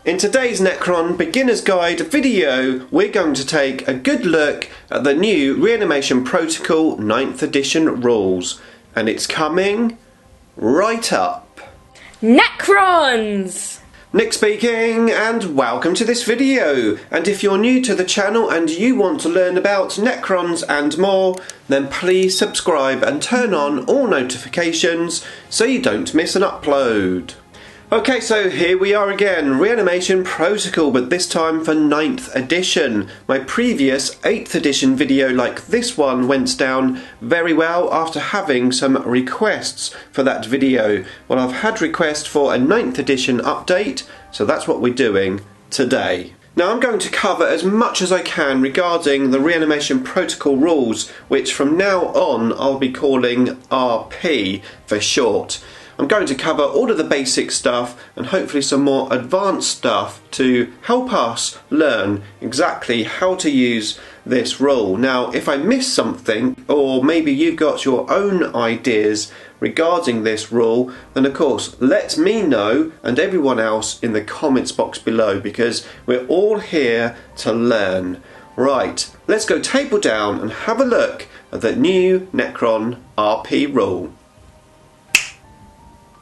In today's Necron Beginner's Guide video, we're going to take a good look at the new Reanimation Protocol 9th edition rules. And it's coming right up. Necrons! Nick speaking, and welcome to this video. And if you're new to the channel and you want to learn about Necrons and more, then please subscribe and turn on all notifications so you don't miss an upload. Okay, so here we are again, Reanimation Protocol, but this time for 9th edition. My previous 8th edition video like this one went down very well after having some requests for that video. Well, I've had requests for a 9th edition update, so that's what we're doing today. Now I'm going to cover as much as I can regarding the Reanimation Protocol rules, which from now on I'll be calling RP for short. I'm going to cover all of the basic stuff and hopefully some more advanced stuff to help us learn exactly how to use this rule. Now, if I miss something, or maybe you've got your own ideas regarding this rule, then of course let me know and everyone else in the comments box below, because we're all here to learn. Right, let's go table down and have a look at the new Necron RP rule.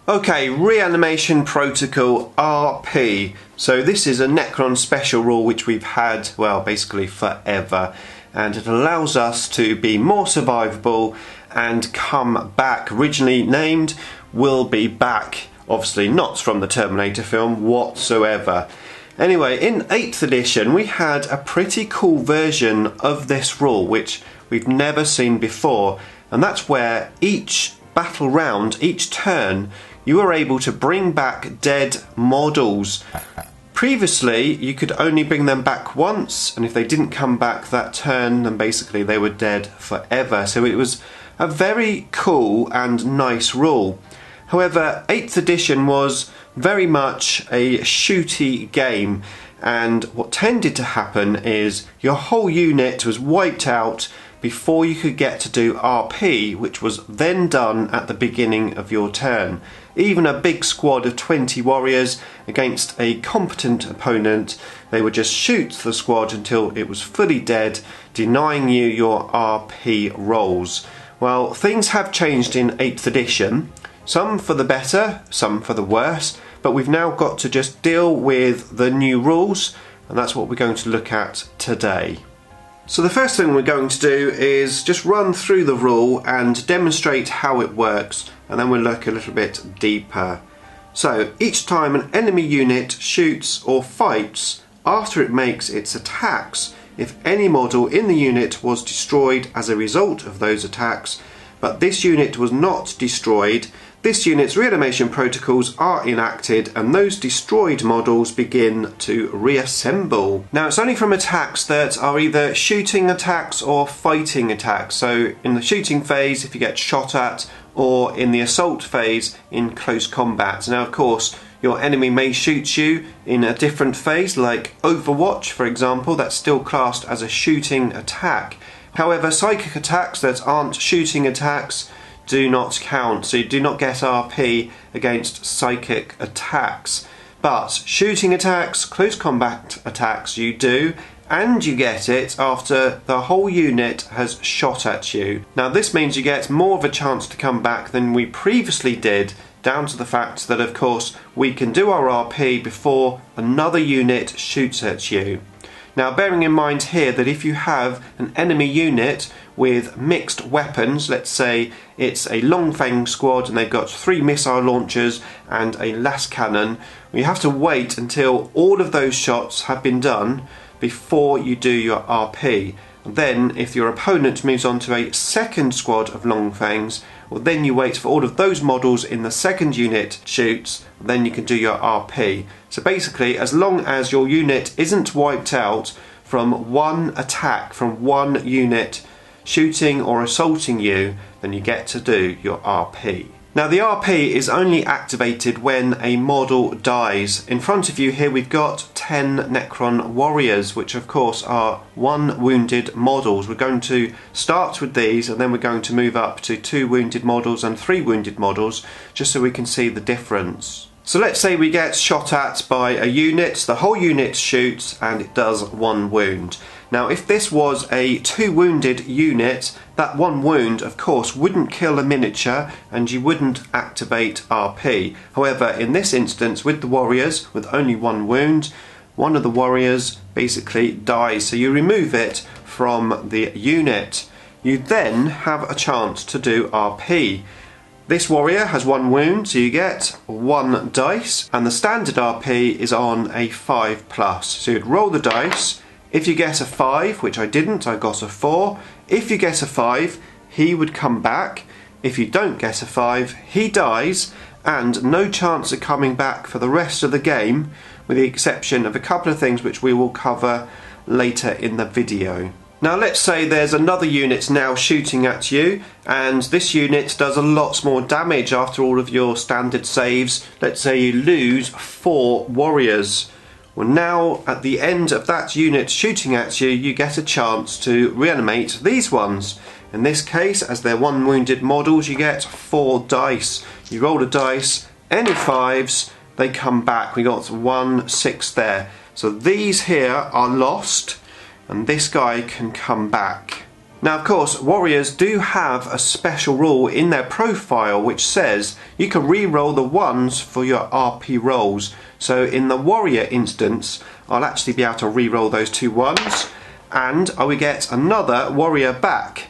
Okay, Reanimation Protocol RP. So this is a Necron special rule which we've had, well, basically forever. And it allows us to be more survivable and come back. Originally named Will Be Back. Obviously not from the Terminator film whatsoever. Anyway, in 8th edition we had a pretty cool version of this rule which we've never seen before. And that's where each battle round, each turn, you were able to bring back dead models. Previously, you could only bring them back once, and if they didn't come back that turn, then basically they were dead forever. So it was a very cool and nice rule. However, 8th edition was very much a shooty game, and what tended to happen is your whole unit was wiped out before you could get to do RP, which was then done at the beginning of your turn. Even a big squad of 20 warriors against a competent opponent, they would just shoot the squad until it was fully dead, denying you your RP rolls. Well, things have changed in 8th edition, some for the better, some for the worse, but we've now got to just deal with the new rules, and that's what we're going to look at today. So the first thing we're going to do is just run through the rule and demonstrate how it works, and then we'll look a little bit deeper. So each time an enemy unit shoots or fights, after it makes its attacks, if any model in the unit was destroyed as a result of those attacks, but this unit was not destroyed, this unit's reanimation protocols are enacted and those destroyed models begin to reassemble. Now it's only from attacks that are either shooting attacks or fighting attacks. So in the shooting phase if you get shot at, or in the assault phase in close combat. Now of course your enemy may shoot you in a different phase, like Overwatch for example, that's still classed as a shooting attack. However, psychic attacks that aren't shooting attacks do not count, so you do not get RP against psychic attacks. But shooting attacks, close combat attacks you do, and you get it after the whole unit has shot at you. Now this means you get more of a chance to come back than we previously did, down to the fact that of course we can do our RP before another unit shoots at you. Now bearing in mind here that if you have an enemy unit with mixed weapons, let's say it's a long fang squad and they've got 3 missile launchers and a las cannon, you have to wait until all of those shots have been done before you do your RP. Then if your opponent moves on to a second squad of long fangs, well then you wait for all of those models in the second unit shoots, then you can do your RP. So basically, as long as your unit isn't wiped out from one attack, from one unit shooting or assaulting you, then you get to do your RP. Now the RP is only activated when a model dies. In front of you here we've got 10 Necron warriors, which of course are 1 wounded models. We're going to start with these and then we're going to move up to 2 wounded models and 3 wounded models, just so we can see the difference. So let's say we get shot at by a unit, the whole unit shoots and it does 1 wound. Now if this was a 2 wounded unit, that 1 wound of course wouldn't kill a miniature and you wouldn't activate RP. However, in this instance with the warriors with only 1 wound, one of the warriors basically dies, so you remove it from the unit. You then have a chance to do RP. This warrior has 1 wound, so you get 1 dice, and the standard RP is on a 5+. So you'd roll the dice. If you get a 5, which I didn't, I got a 4. If you get a 5, he would come back. If you don't get a 5, he dies, and no chance of coming back for the rest of the game, with the exception of a couple of things which we will cover later in the video. Now let's say there's another unit now shooting at you, and this unit does a lot more damage after all of your standard saves. Let's say you lose 4 warriors. Well, now at the end of that unit shooting at you, you get a chance to reanimate these ones. In this case, as they're 1 wounded models, you get 4 dice. You roll a dice, any 5s, they come back. We got 1 6 there. So these here are lost, and this guy can come back. Now of course warriors do have a special rule in their profile which says you can re-roll the 1s for your RP rolls. So in the warrior instance I'll actually be able to re-roll those 2 1s and I will get another warrior back.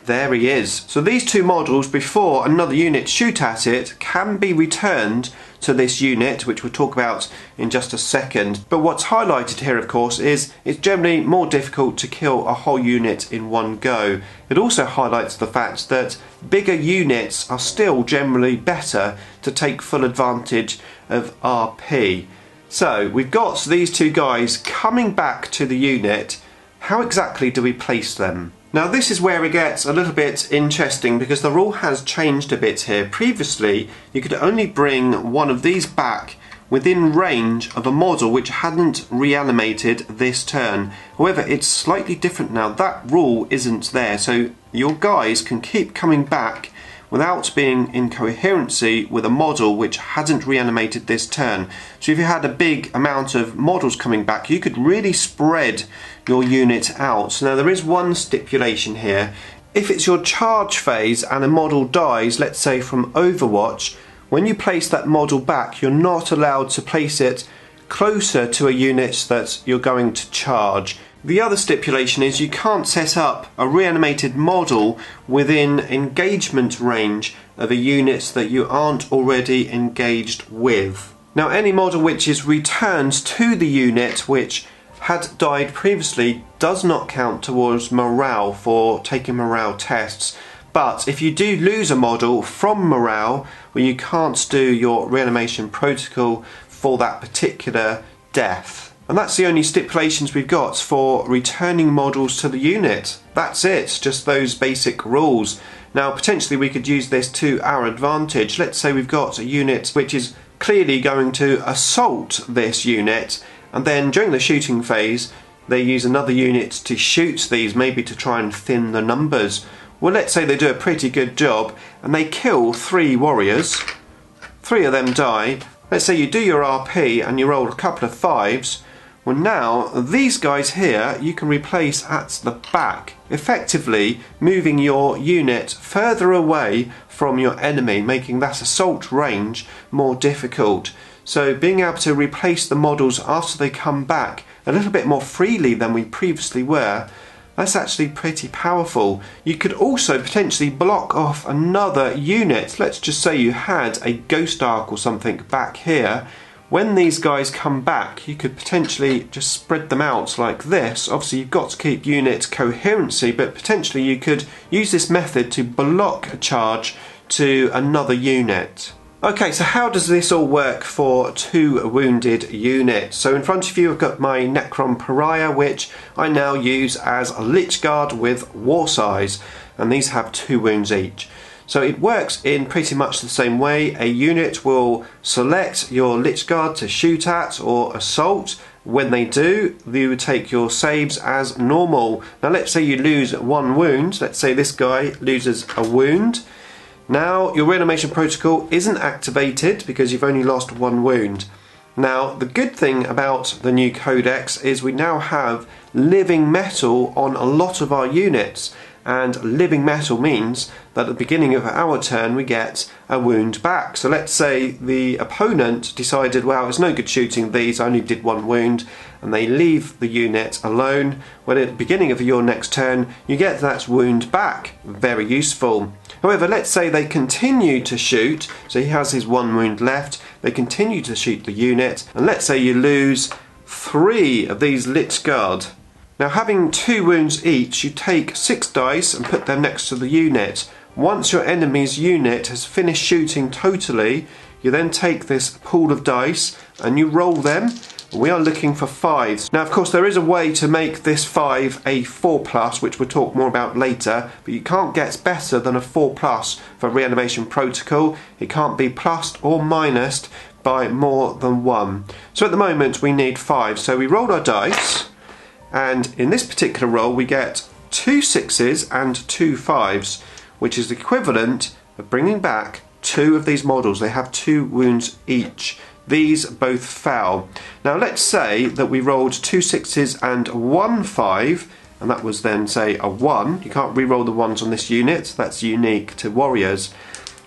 There he is. So these 2 models, before another unit shoot at it, can be returned to this unit, which we'll talk about in just a second. But what's highlighted here of course is it's generally more difficult to kill a whole unit in one go. It also highlights the fact that bigger units are still generally better to take full advantage of RP. So we've got these 2 guys coming back to the unit. How exactly do we place them? Now this is where it gets a little bit interesting because the rule has changed a bit here. Previously you could only bring one of these back within range of a model which hadn't reanimated this turn. However, it's slightly different now. That rule isn't there, so your guys can keep coming back without being in coherency with a model which hadn't reanimated this turn. So if you had a big amount of models coming back, you could really spread your unit out. So now there is one stipulation here. If it's your charge phase and a model dies, let's say from Overwatch, when you place that model back, you're not allowed to place it closer to a unit that you're going to charge. The other stipulation is you can't set up a reanimated model within engagement range of a unit that you aren't already engaged with. Now any model which is returned to the unit which had died previously does not count towards morale for taking morale tests. But if you do lose a model from morale, well, you can't do your reanimation protocol for that particular death. And that's the only stipulations we've got for returning models to the unit. That's it, just those basic rules. Now potentially we could use this to our advantage. Let's say we've got a unit which is clearly going to assault this unit, and then during the shooting phase they use another unit to shoot these, maybe to try and thin the numbers. Well, let's say they do a pretty good job and they kill 3 warriors. 3 of them die. Let's say you do your RP and you roll a couple of 5s. Well, now these guys here you can replace at the back, effectively moving your unit further away from your enemy, making that assault range more difficult. So being able to replace the models after they come back a little bit more freely than we previously were, that's actually pretty powerful. You could also potentially block off another unit. Let's just say you had a Ghost Arc or something back here. When these guys come back, you could potentially just spread them out like this. Obviously you've got to keep unit coherency, but potentially you could use this method to block a charge to another unit. Okay, so how does this all work for 2 wounded units? So in front of you I've got my Necron Pariah, which I now use as a Lich Guard with War Size, and these have 2 wounds each. So it works in pretty much the same way. A unit will select your Lich Guard to shoot at or assault. When they do, you would take your saves as normal. Now let's say you lose 1 wound. Let's say this guy loses a wound. Now your reanimation protocol isn't activated because you've only lost 1 wound. Now the good thing about the new codex is we now have living metal on a lot of our units, and living metal means that at the beginning of our turn we get a wound back. So let's say the opponent decided, well, it's no good shooting these, I only did 1 wound, and they leave the unit alone. Well, at the beginning of your next turn you get that wound back. Very useful. However, let's say they continue to shoot, so he has his 1 wound left, they continue to shoot the unit, and let's say you lose 3 of these Lich Guard. Now, having 2 wounds each, you take 6 dice and put them next to the unit. Once your enemy's unit has finished shooting totally, you then take this pool of dice and you roll them. We are looking for 5s. Now, of course, there is a way to make this 5 a 4+, which we'll talk more about later, but you can't get better than a 4+ for Reanimation Protocol. It can't be plussed or minused by more than 1. So at the moment we need 5. So we rolled our dice, and in this particular roll we get 2 6s and 2 5s, which is the equivalent of bringing back 2 of these models. They have 2 wounds each. These both fell. Now let's say that we rolled 2 6s and 1 5, and that was then, say, a 1. You can't re-roll the 1s on this unit, that's unique to warriors.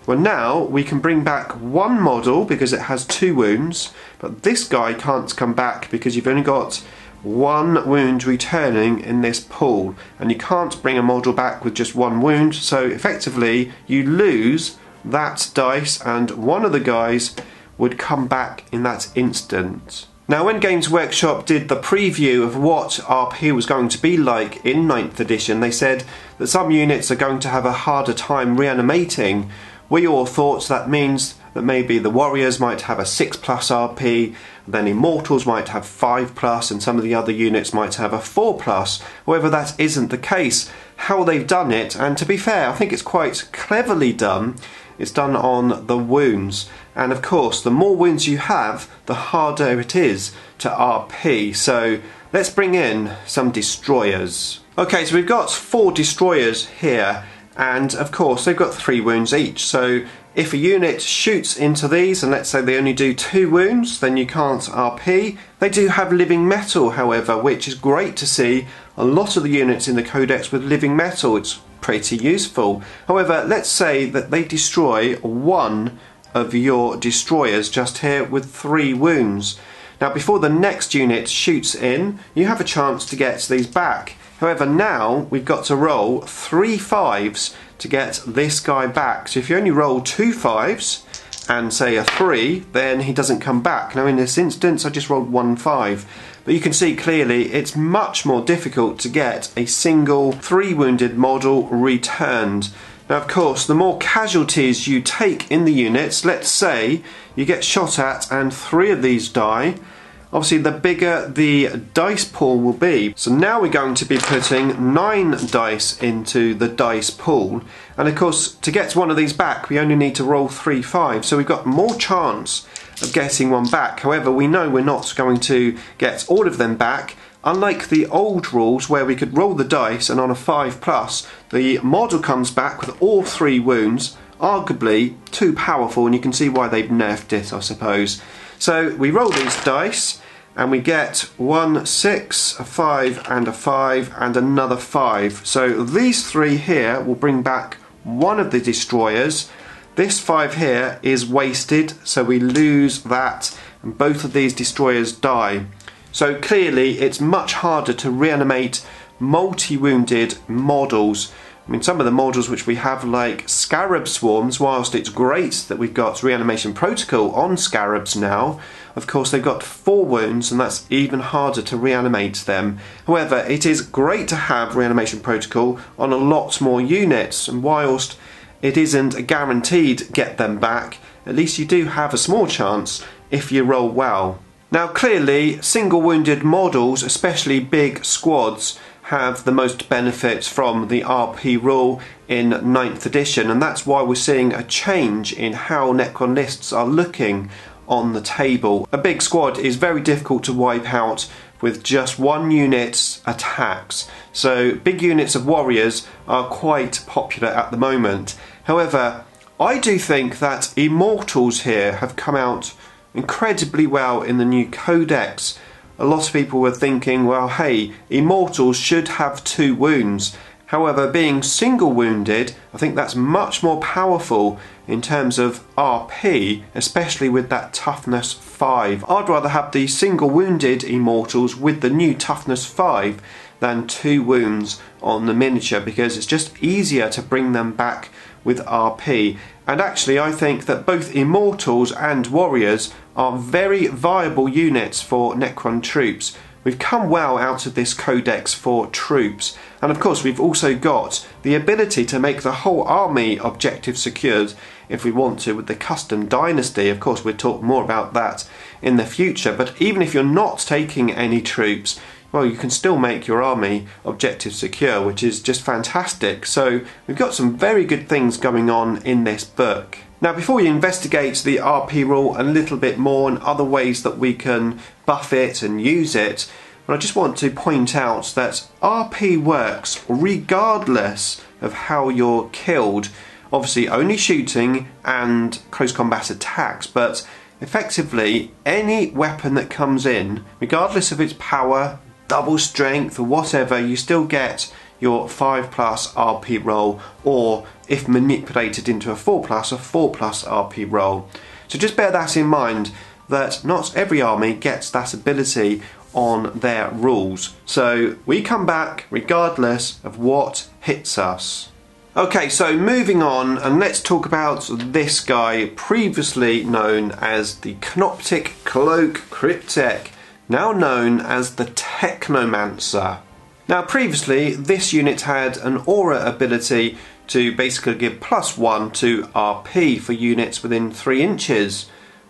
Well, now we can bring back 1 model because it has 2 wounds, but this guy can't come back because you've only got 1 wound returning in this pool, and you can't bring a model back with just 1 wound, so effectively you lose that dice and one of the guys would come back in that instant. Now, when Games Workshop did the preview of what RP was going to be like in 9th edition, they said that some units are going to have a harder time reanimating. We all thought that means that maybe the warriors might have a 6+ RP, then immortals might have 5+, and some of the other units might have a 4+. However, that isn't the case. How they've done it, and to be fair, I think it's quite cleverly done, it's done on the wounds. And of course, the more wounds you have, the harder it is to RP. So let's bring in some destroyers. Okay, so we've got 4 destroyers here, and of course they've got 3 wounds each. So if a unit shoots into these, and let's say they only do 2 wounds, then you can't RP. They do have living metal, however, which is great to see a lot of the units in the codex with living metal. It's pretty useful. However, let's say that they destroy 1 of your destroyers just here with 3 wounds. Now, before the next unit shoots in, you have a chance to get these back. However, now we've got to roll 3 5s to get this guy back. So if you only roll 2 5s and say a 3, then he doesn't come back. Now in this instance I just rolled 1 5. But you can see clearly it's much more difficult to get a single 3 wounded model returned. Now, of course, the more casualties you take in the units, let's say you get shot at and 3 of these die, obviously the bigger the dice pool will be. So now we're going to be putting 9 dice into the dice pool, and of course to get one of these back we only need to roll 3 5, so we've got more chance of getting one back. However, we know we're not going to get all of them back. Unlike the old rules where we could roll the dice and on a 5+, the model comes back with all 3 wounds, arguably too powerful, and you can see why they've nerfed it, I suppose. So we roll these dice and we get 1 6, a 5 and a 5 and another 5. So these 3 here will bring back one of the destroyers. This 5 here is wasted, so we lose that, and both of these destroyers die. So clearly it's much harder to reanimate multi-wounded models. I mean, some of the models which we have, like Scarab Swarms, whilst it's great that we've got Reanimation Protocol on Scarabs now, of course they've got 4 wounds and that's even harder to reanimate them. However, it is great to have Reanimation Protocol on a lot more units, and whilst it isn't guaranteed get them back, at least you do have a small chance if you roll well. Now clearly, single wounded models, especially big squads, have the most benefits from the RP rule in 9th edition, and that's why we're seeing a change in how Necron lists are looking on the table. A big squad is very difficult to wipe out with just 1 unit's attacks, so big units of warriors are quite popular at the moment. However, I do think that Immortals here have come out incredibly well in the new codex. A lot of people were thinking, well, hey, Immortals should have 2 wounds. However, being single wounded, I think that's much more powerful in terms of RP, especially with that toughness 5. I'd rather have the single wounded Immortals with the new toughness 5 than 2 wounds on the miniature, because it's just easier to bring them back with RP. And actually I think that both Immortals and Warriors are very viable units for Necron troops. We've come well out of this codex for troops, and of course we've also got the ability to make the whole army objective secured if we want to with the custom dynasty. Of course we'll talk more about that in the future, but even if you're not taking any troops, well, you can still make your army objective secure, which is just fantastic. So we've got some very good things going on in this book. Now, before we investigate the RP rule a little bit more and other ways that we can buff it and use it, I just want to point out that RP works regardless of how you're killed. Obviously only shooting and close combat attacks, but effectively any weapon that comes in, regardless of its power, double strength or whatever, you still get your 5+ RP roll, or if manipulated into a 4+, a 4+ RP roll. So just bear that in mind, that not every army gets that ability on their rules. So we come back regardless of what hits us. Okay, so moving on, and let's talk about this guy, previously known as the Canoptic Cloak Cryptek, now known as the Technomancer. Now previously this unit had an aura ability to basically give +1 to RP for units within 3 inches.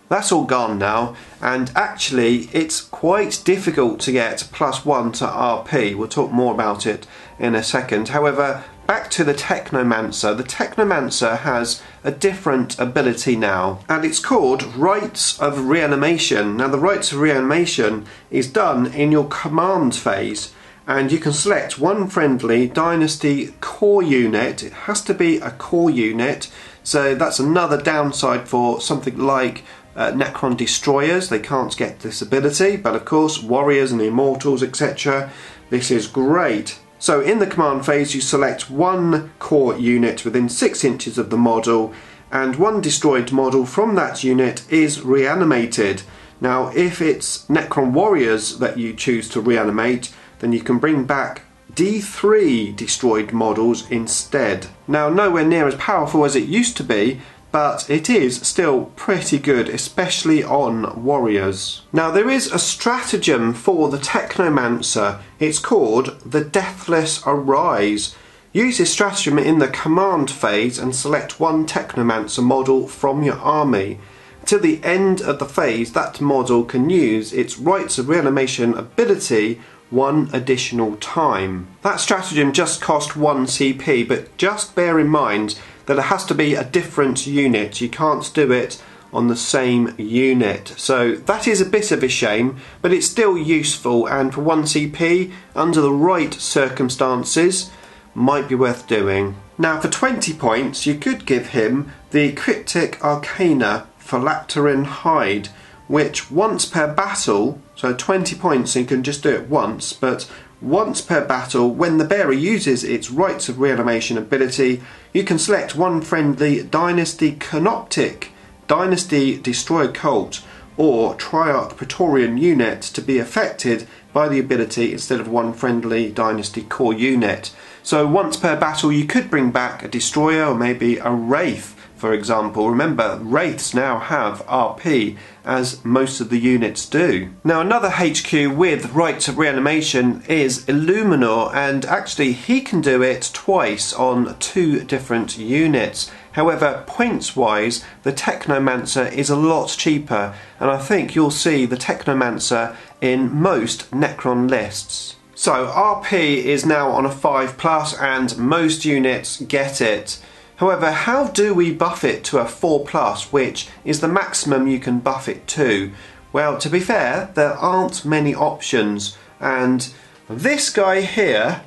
That's all gone now, and actually it's quite difficult to get +1 to RP. We'll talk more about it in a second. However, back to the Technomancer. The Technomancer has a different ability now, and it's called Rites of Reanimation. Now the Rites of Reanimation is done in your command phase, and you can select one friendly Dynasty core unit. It has to be a core unit, so that's another downside for something like Necron Destroyers. They can't get this ability, but of course Warriors and Immortals, etc., this is great. So in the command phase you select one core unit within 6 inches of the model, and one destroyed model from that unit is reanimated. Now if it's Necron Warriors that you choose to reanimate, then you can bring back D3 destroyed models instead. Now nowhere near as powerful as it used to be, but it is still pretty good, especially on Warriors. Now there is a stratagem for the Technomancer. It's called the Deathless Arise. Use this stratagem in the command phase and select one Technomancer model from your army. Till the end of the phase, that model can use its Rites of Reanimation ability 1 additional time. That stratagem just cost 1 CP, but just bear in mind that it has to be a different unit. You can't do it on the same unit. So that is a bit of a shame, but it's still useful, and for 1 CP, under the right circumstances, might be worth doing. Now for 20 points, you could give him the Cryptic Arcana Phylacteran Hide, which once per battle, so 20 points, so you can just do it once, but once per battle, when the bearer uses its Rites of Reanimation ability, you can select one friendly Dynasty Canoptic, Dynasty Destroyer Cult, or Triarch Praetorian unit to be affected by the ability instead of one friendly Dynasty core unit. So once per battle you could bring back a Destroyer or maybe a Wraith, for example. Remember, Wraiths now have RP, as most of the units do. Now another HQ with Rites of Reanimation is Illuminor, and actually he can do it twice on 2 different units. However, points wise, the Technomancer is a lot cheaper, and I think you'll see the Technomancer in most Necron lists. So RP is now on a 5+, and most units get it. However, how do we buff it to a 4+, which is the maximum you can buff it to? Well, to be fair, there aren't many options, and this guy here,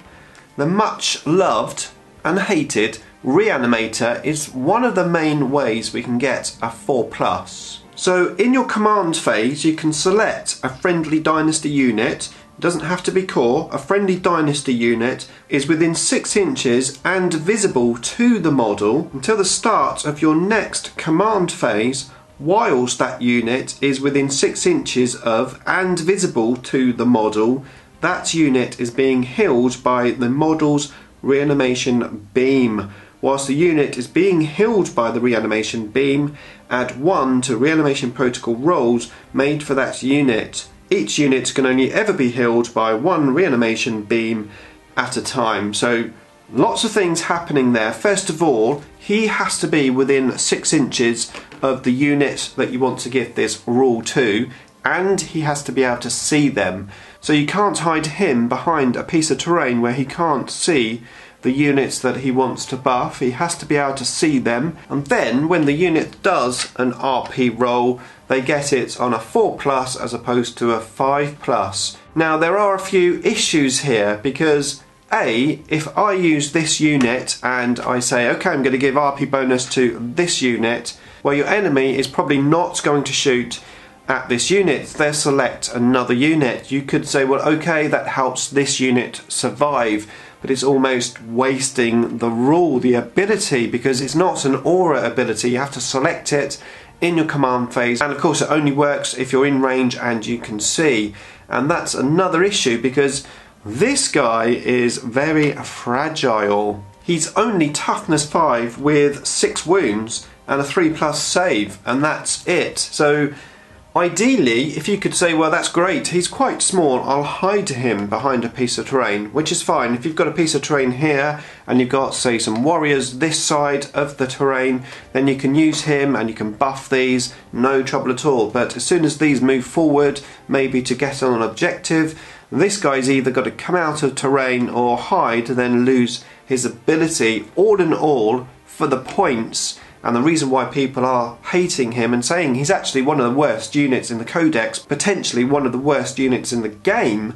the much loved and hated Reanimator is one of the main ways we can get a 4+. So in your command phase you can select a friendly dynasty unit. It doesn't have to be core. A friendly dynasty unit is within 6 inches and visible to the model until the start of your next command phase, whilst that unit is within 6 inches of and visible to the model. That unit is being healed by the model's reanimation beam. Whilst the unit is being healed by the reanimation beam, add 1 to reanimation protocol rolls made for that unit. Each unit can only ever be healed by 1 reanimation beam at a time. So lots of things happening there. First of all, he has to be within 6 inches of the unit that you want to give this rule to, and he has to be able to see them. So you can't hide him behind a piece of terrain where he can't see the units that he wants to buff. He has to be able to see them, and then when the unit does an RP roll, they get it on a 4+ as opposed to a 5+. Now there are a few issues here because if I use this unit and I say okay, I'm going to give RP bonus to this unit, well, your enemy is probably not going to shoot at this unit. They'll select another unit. You could say, well, okay, that helps this unit survive, but it's almost wasting the rule, the ability, because it's not an aura ability. You have to select it in your command phase, and of course it only works if you're in range and you can see. And that's another issue because this guy is very fragile. He's only toughness 5 with 6 wounds and a 3+ save, and that's it. So ideally, if you could say, well, that's great, he's quite small, I'll hide him behind a piece of terrain, which is fine. If you've got a piece of terrain here and you've got, say, some warriors this side of the terrain, then you can use him and you can buff these, no trouble at all. But as soon as these move forward, maybe to get on an objective, this guy's either got to come out of terrain or hide and then lose his ability. All in all, for the points, and the reason why people are hating him and saying he's actually one of the worst units in the codex, potentially one of the worst units in the game,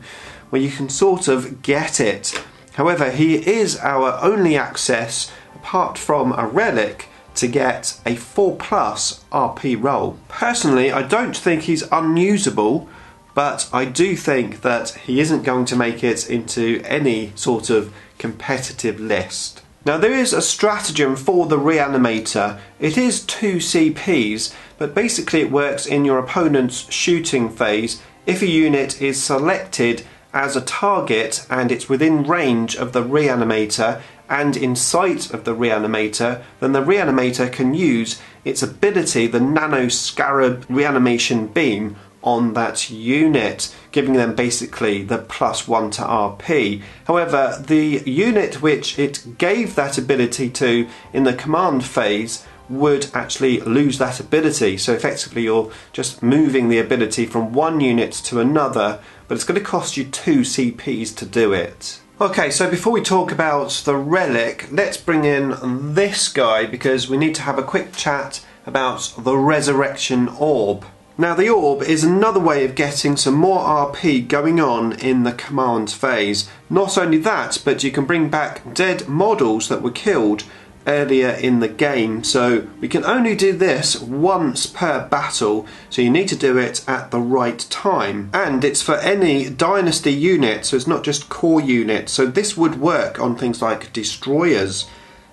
where you can sort of get it. However, he is our only access, apart from a relic, to get a 4+ RP roll. Personally, I don't think he's unusable, but I do think that he isn't going to make it into any sort of competitive list. Now there is a stratagem for the Reanimator. It is 2 CPs, but basically it works in your opponent's shooting phase. If a unit is selected as a target and it's within range of the Reanimator and in sight of the Reanimator, then the Reanimator can use its ability, the Nano Scarab Reanimation Beam, on that unit, giving them basically the +1 to RP. However, the unit which it gave that ability to in the command phase would actually lose that ability. So effectively you're just moving the ability from one unit to another, but it's going to cost you 2 CPs to do it. Okay, so before we talk about the relic, let's bring in this guy because we need to have a quick chat about the Resurrection Orb. Now the orb is another way of getting some more RP going on in the command phase. Not only that, but you can bring back dead models that were killed earlier in the game. So we can only do this once per battle, so you need to do it at the right time. And it's for any dynasty unit, so it's not just core units. So this would work on things like destroyers.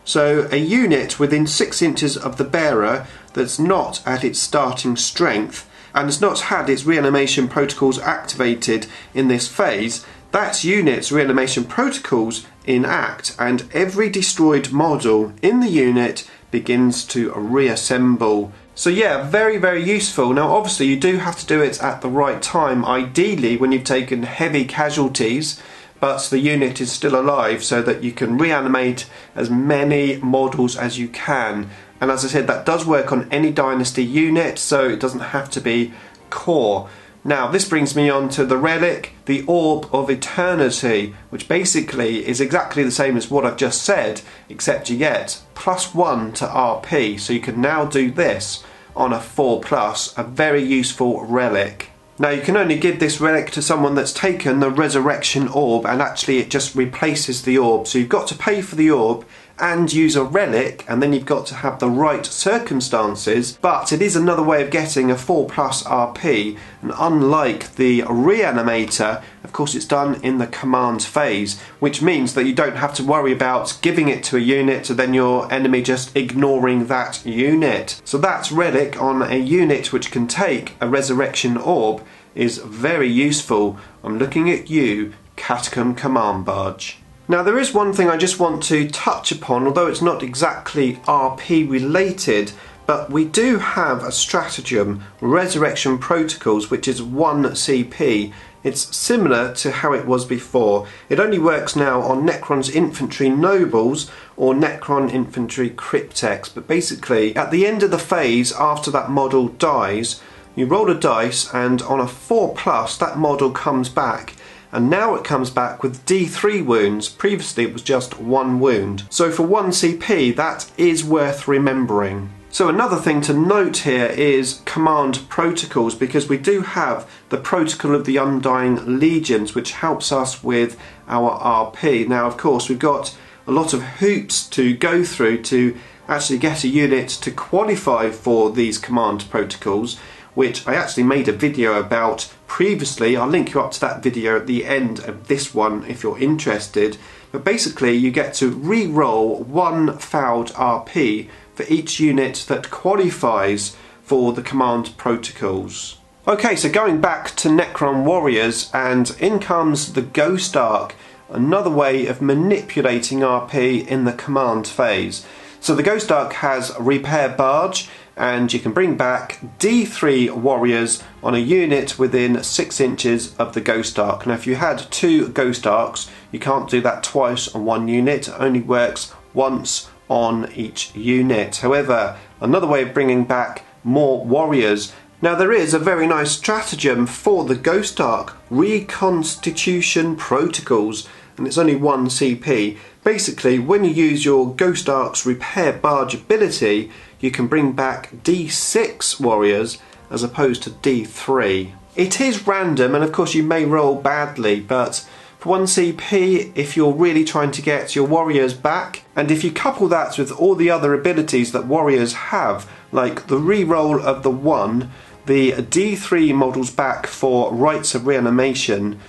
So a unit within 6 inches of the bearer that's not at its starting strength and has not had its reanimation protocols activated in this phase, that unit's reanimation protocols enact, and every destroyed model in the unit begins to reassemble. So yeah, very, very useful. Now obviously you do have to do it at the right time, ideally when you've taken heavy casualties, but the unit is still alive, so that you can reanimate as many models as you can. And as I said, that does work on any dynasty unit, so it doesn't have to be core. Now this brings me on to the relic, the Orb of Eternity, which basically is exactly the same as what I've just said, except you get +1 to RP, so you can now do this on a 4+, a very useful relic. Now you can only give this relic to someone that's taken the Resurrection Orb, and actually it just replaces the orb, so you've got to pay for the orb and use a relic, and then you've got to have the right circumstances, but it is another way of getting a 4+ RP, and unlike the Reanimator, of course it's done in the command phase, which means that you don't have to worry about giving it to a unit and then your enemy just ignoring that unit. So that relic on a unit which can take a resurrection orb is very useful. I'm looking at you, Catacomb Command Barge. Now there is one thing I just want to touch upon, although it's not exactly RP related, but we do have a stratagem, Resurrection Protocols, which is 1 CP. It's similar to how it was before. It only works now on Necron's Infantry Nobles or Necron Infantry Cryptex, but basically at the end of the phase after that model dies, you roll a dice and on a 4+, that model comes back. And now it comes back with D3 wounds. Previously it was just 1 wound. So for 1 CP, that is worth remembering. So another thing to note here is command protocols, because we do have the Protocol of the Undying Legions, which helps us with our RP. Now of course we've got a lot of hoops to go through to actually get a unit to qualify for these command protocols, which I actually made a video about previously. I'll link you up to that video at the end of this one if you're interested. But basically you get to re-roll 1 fouled RP for each unit that qualifies for the command protocols. Okay, so going back to Necron Warriors, and in comes the Ghost Arc, another way of manipulating RP in the command phase. So the Ghost Arc has Repair Barge, and you can bring back D3 warriors on a unit within 6 inches of the Ghost Arc. Now if you had 2 Ghost Arcs, you can't do that twice on 1 unit, it only works once on each unit. However, another way of bringing back more warriors. Now there is a very nice stratagem for the Ghost Arc, Reconstitution Protocols, and it's only 1 CP. Basically, when you use your Ghost Arc's Repair Barge ability, you can bring back D6 warriors as opposed to D3. It is random, and of course you may roll badly, but for 1 CP, if you're really trying to get your warriors back, and if you couple that with all the other abilities that warriors have, like the re-roll of the 1, the D3 models back for Rites of Reanimation,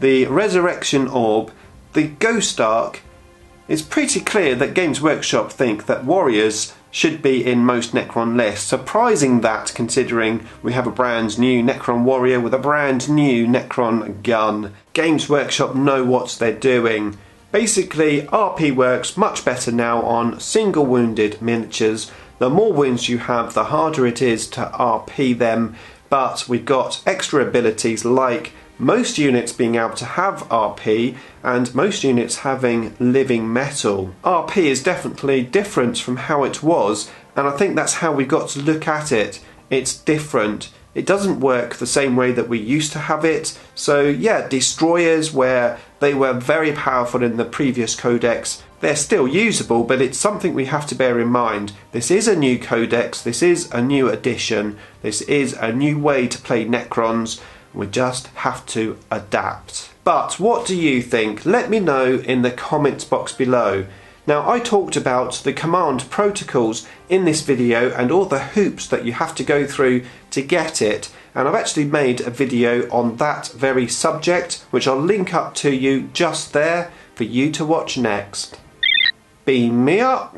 the Resurrection Orb, the Ghost Arc, it's pretty clear that Games Workshop think that warriors should be in most Necron lists. Surprising that, considering we have a brand new Necron warrior with a brand new Necron gun. Games Workshop know what they're doing. Basically, RP works much better now on single wounded miniatures. The more wounds you have, the harder it is to RP them, but we've got extra abilities like most units being able to have RP and most units having living metal. RP is definitely different from how it was, and I think that's how we've got to look at it. It's different. It doesn't work the same way that we used to have it. So yeah, destroyers, where they were very powerful in the previous codex, they're still usable, but it's something we have to bear in mind. This is a new codex, this is a new edition, this is a new way to play Necrons. We just have to adapt. But what do you think? Let me know in the comments box below. Now, I talked about the command protocols in this video and all the hoops that you have to go through to get it, and I've actually made a video on that very subject, which I'll link up to you just there for you to watch next. Beam me up!